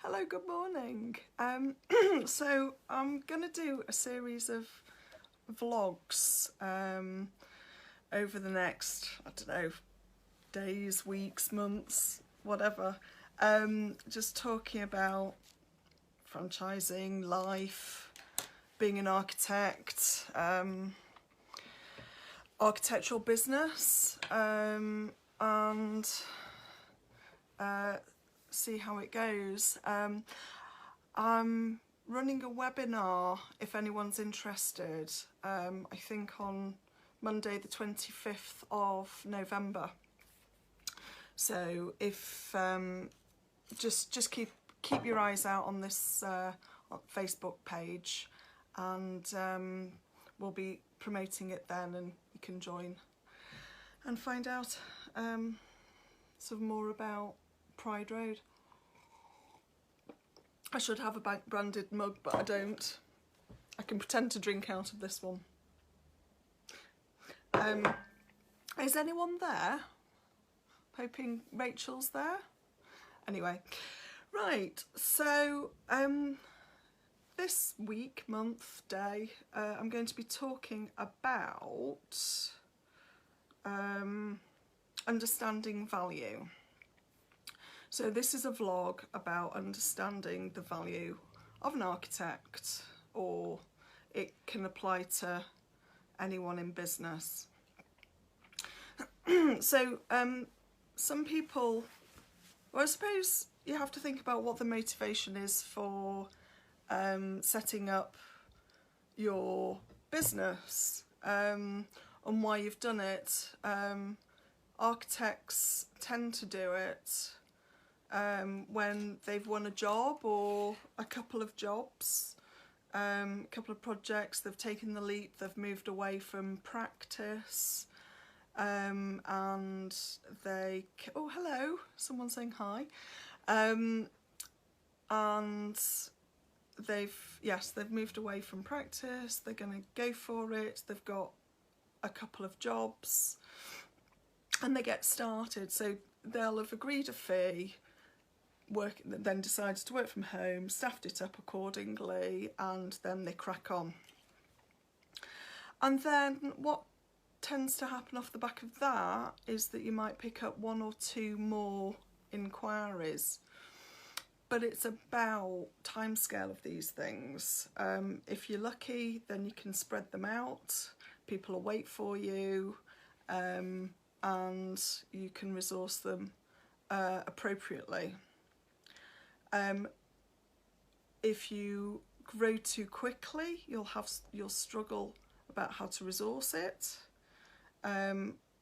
Hello, good morning. So I'm gonna do a series of vlogs over the next, I don't know, days, weeks, months, whatever. Just talking about franchising, life, being an architect, architectural business, and see how it goes. I'm running a webinar if anyone's interested, I think on Monday the 25th of November. So if just keep your eyes out on this Facebook page, and we'll be promoting it then, and you can join and find out sort of more about Pride Road. I should have a branded mug, but I don't. I can pretend to drink out of this one. Is anyone there? Hoping Rachel's there. Anyway, right, so this week, month, day, I'm going to be talking about understanding value. So this is a vlog about understanding the value of an architect, or it can apply to anyone in business. So some people, well, I suppose you have to think about what the motivation is for setting up your business, and why you've done it. Architects tend to do it when they've won a job or a couple of jobs, a couple of projects, they've taken the leap, they've moved away from practice, and oh hello, someone saying hi, and they've moved away from practice, they're going to go for it, they've got a couple of jobs and they get started. So they'll have agreed a fee, then decided to work from home, staffed it up accordingly, and then they crack on. And then what tends to happen off the back of that is that you might pick up one or two more inquiries, but it's about timescale of these things. If you're lucky, then you can spread them out, people will wait for you, and you can resource them appropriately. If you grow too quickly, you'll struggle about how to resource it.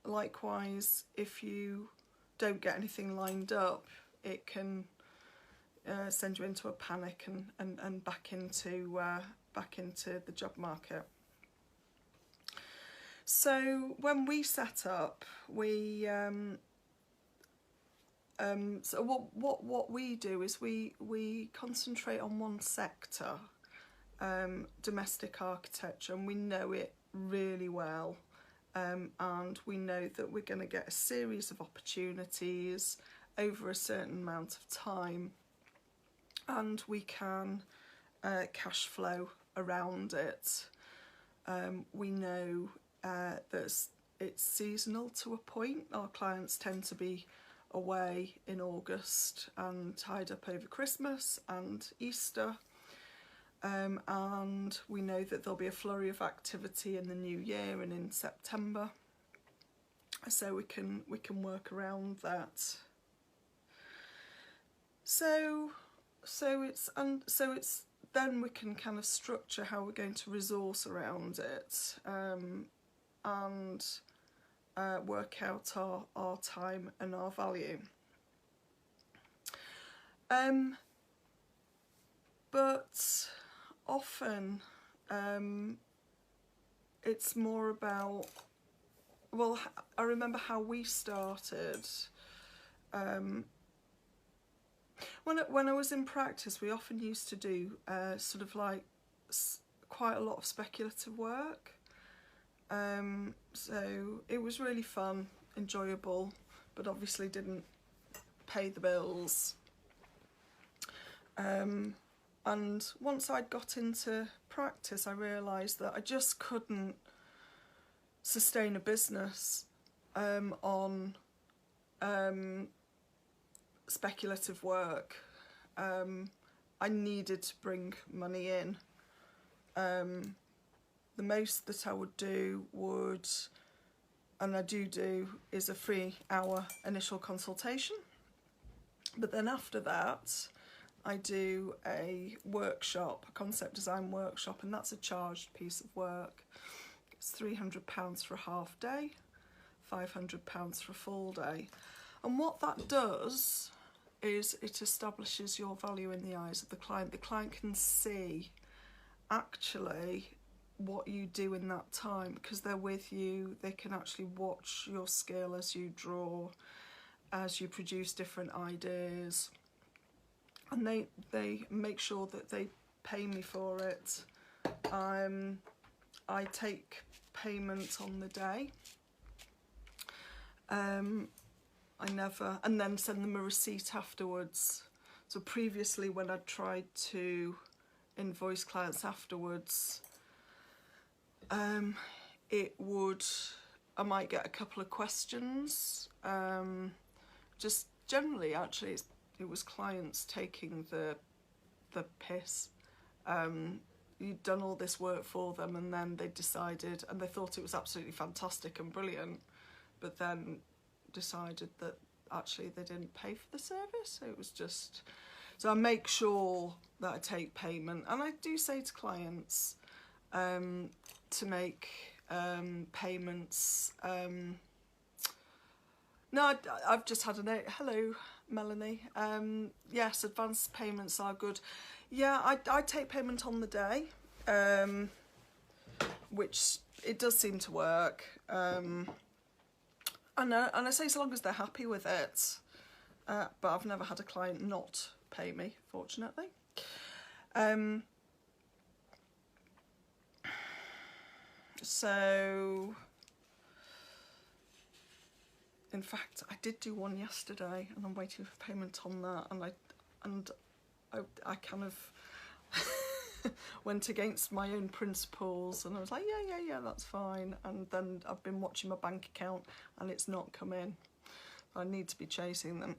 Likewise, if you don't get anything lined up, it can send you into a panic and back into the job market. So when we set up, we so what we do is we concentrate on one sector, domestic architecture, and we know it really well, and we know that we're going to get a series of opportunities over a certain amount of time, and we can cash flow around it. We know that it's seasonal to a point. Our clients tend to be away in August and tied up over Christmas and Easter, and we know that there'll be a flurry of activity in the new year and in September, so we can work around that. So it's then we can kind of structure how we're going to resource around it, and work out our time and our value. But often it's more about, well, I remember how we started. When I was in practice, we often used to do sort of like quite a lot of speculative work. So it was really fun, enjoyable, but obviously didn't pay the bills. And once I'd got into practice, I realised that I just couldn't sustain a business on speculative work. I needed to bring money in. The most that I would do would, and I do, is a 3-hour initial consultation. But then after that, I do a workshop, a concept design workshop, and that's a charged piece of work. It's £300 for a half day, £500 for a full day. And what that does is it establishes your value in the eyes of the client. The client can see actually what you do in that time, because they're with you. They can actually watch your skill as you draw, as you produce different ideas, and they make sure that they pay me for it. I take payment on the day. I never, and then send them a receipt afterwards. So previously, when I tried to invoice clients afterwards, I might get a couple of questions. Just generally, actually, it was clients taking the piss. You'd done all this work for them, and then they decided, and they thought it was absolutely fantastic and brilliant, but then decided that actually they didn't pay for the service. It was just, so I make sure that I take payment, and I do say to clients to make payments. No, I've just had a note. Hello, Melanie. Yes, advance payments are good. Yeah, I take payment on the day, which it does seem to work. And I say so long as they're happy with it. But I've never had a client not pay me, fortunately. So, in fact, I did do one yesterday, and I'm waiting for payment on that. And I kind of went against my own principles, and I was like, yeah, that's fine. And then I've been watching my bank account, and it's not come in. I need to be chasing them.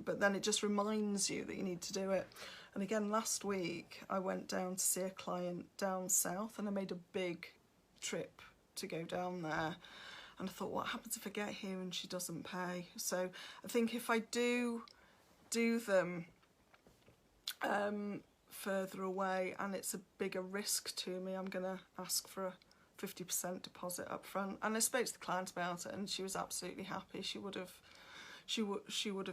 But then it just reminds you that you need to do it. And again, last week I went down to see a client down south, and I made a big trip to go down there. And I thought, what happens if I get here and she doesn't pay? So I think if I do them further away and it's a bigger risk to me, I'm going to ask for a 50% deposit up front. And I spoke to the client about it, and she was absolutely happy. She would have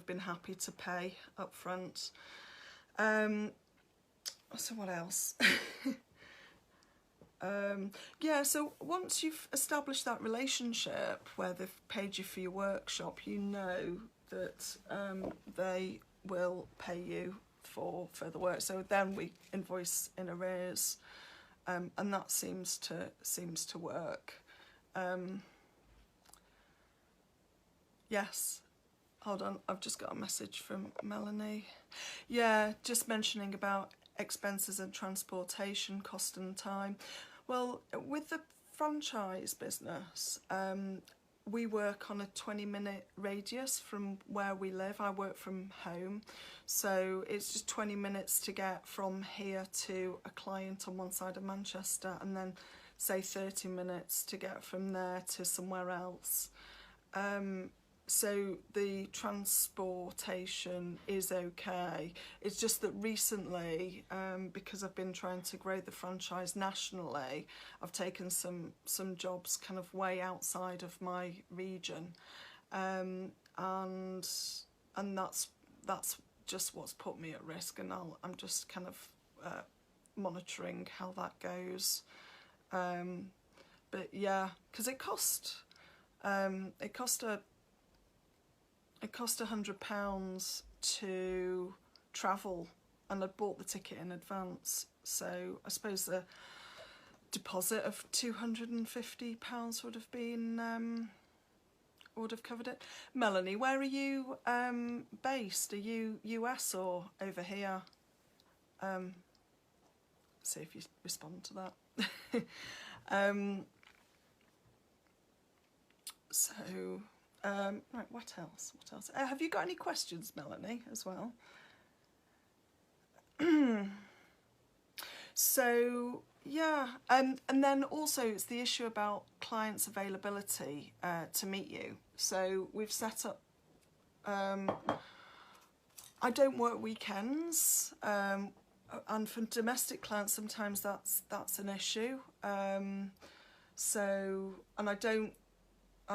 been happy to pay up front. So what else? Yeah, so once you've established that relationship where they've paid you for your workshop, you know that they will pay you for further work. So then we invoice in arrears, and that seems to work. Yes, hold on, I've just got a message from Melanie. Yeah, just mentioning about expenses and transportation, cost and time. Well, with the franchise business, we work on a 20-minute radius from where we live. I work from home, so it's just 20 minutes to get from here to a client on one side of Manchester, and then say 30 minutes to get from there to somewhere else. So the transportation is okay. It's just that recently, because I've been trying to grow the franchise nationally, I've taken some jobs kind of way outside of my region, and that's just what's put me at risk. And I'm just kind of monitoring how that goes. But yeah, because it cost £100 to travel, and I'd bought the ticket in advance, so I suppose the deposit of £250 would have covered it. Melanie, where are you based? Are you US or over here? See if you respond to that. Right, what else? What else? Have you got any questions, Melanie, as well? So yeah, and then also it's the issue about clients' availability to meet you. So we've set up. I don't work weekends, and for domestic clients sometimes that's an issue. So, and I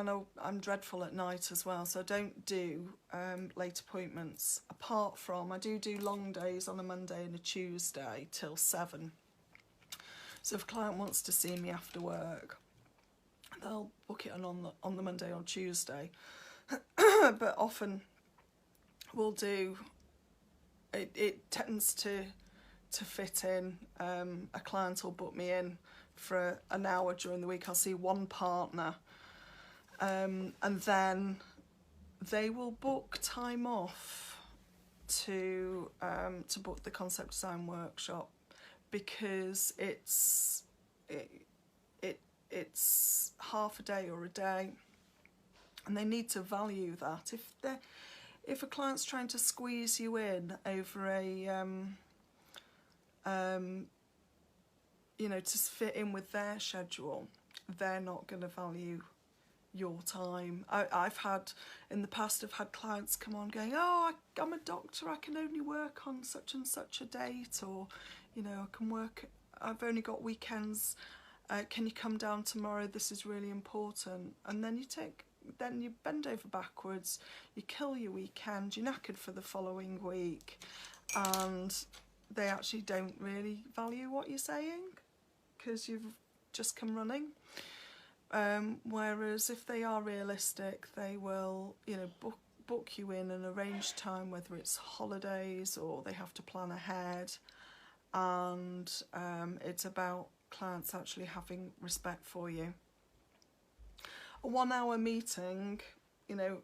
know I'm dreadful at night as well, so I don't do late appointments, apart from I do long days on a Monday and a Tuesday till 7. So if a client wants to see me after work, they'll book it on the Monday or Tuesday. But often we'll do, it tends to fit in. A client will book me in for an hour during the week. I'll see one partner. And then they will book time off to book the concept design workshop, because it's half a day or a day, and they need to value that. If a client's trying to squeeze you in over a to fit in with their schedule, they're not going to value your time. I've had in the past, I've had clients come on going, oh, I'm a doctor, I can only work on such and such a date, or I can work, I've only got weekends, can you come down tomorrow, this is really important. And then you bend over backwards, you kill your weekend, you're knackered for the following week, and they actually don't really value what you're saying because you've just come running. Whereas if they are realistic, they will, book you in and arrange time, whether it's holidays or they have to plan ahead. And it's about clients actually having respect for you. A 1 hour meeting,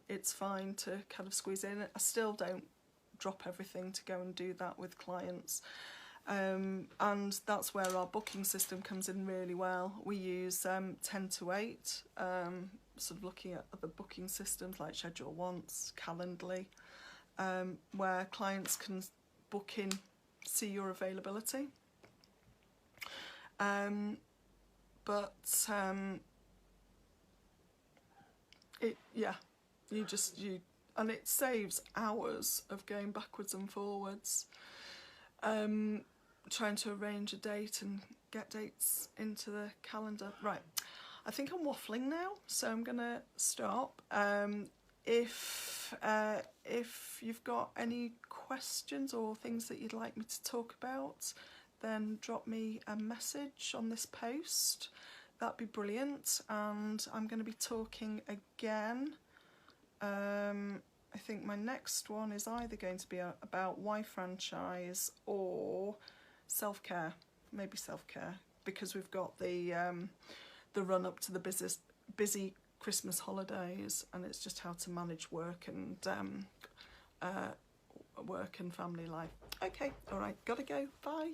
it's fine to kind of squeeze in. I still don't drop everything to go and do that with clients. And that's where our booking system comes in really well. We use 10 to 8, sort of looking at other booking systems like Schedule Once, Calendly, where clients can book in, see your availability. And it saves hours of going backwards and forwards. Trying to arrange a date and get dates into the calendar. Right, I think I'm waffling now, so I'm gonna stop. If you've got any questions or things that you'd like me to talk about, then drop me a message on this post. That'd be brilliant. And I'm going to be talking again. I think my next one is either going to be about why franchise or self-care, maybe self-care, because we've got the run up to the busy Christmas holidays, and it's just how to manage work and family life. Okay, all right, gotta go. Bye.